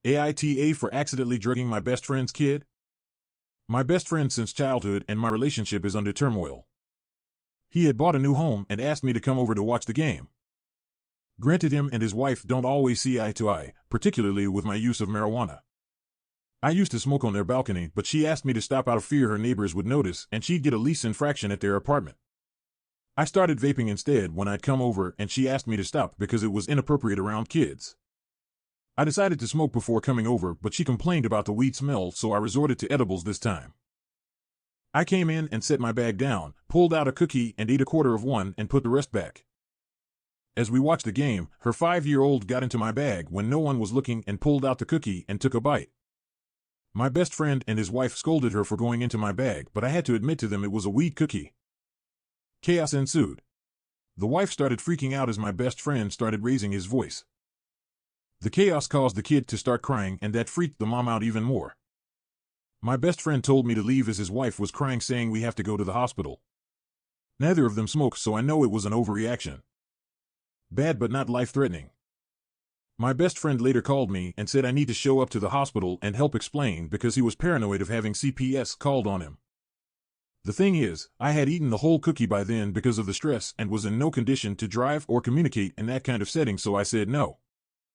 AITA for accidentally drugging my best friend's kid? My best friend since childhood and my relationship is under turmoil. He had bought a new home and asked me to come over to watch the game. Granted, him and his wife don't always see eye to eye, particularly with my use of marijuana. I used to smoke on their balcony, but she asked me to stop out of fear her neighbors would notice and she'd get a lease infraction at their apartment. I started vaping instead when I'd come over and she asked me to stop because it was inappropriate around kids. I decided to smoke before coming over, but she complained about the weed smell, so I resorted to edibles this time. I came in and set my bag down, pulled out a cookie and ate a quarter of one and put the rest back. As we watched the game, her 5-year-old got into my bag when no one was looking and pulled out the cookie and took a bite. My best friend and his wife scolded her for going into my bag, but I had to admit to them it was a weed cookie. Chaos ensued. The wife started freaking out as my best friend started raising his voice. The chaos caused the kid to start crying, and that freaked the mom out even more. My best friend told me to leave as his wife was crying, saying we have to go to the hospital. Neither of them smoked, so I know it was an overreaction. Bad but not life-threatening. My best friend later called me and said I need to show up to the hospital and help explain because he was paranoid of having CPS called on him. The thing is, I had eaten the whole cookie by then because of the stress and was in no condition to drive or communicate in that kind of setting, so I said no.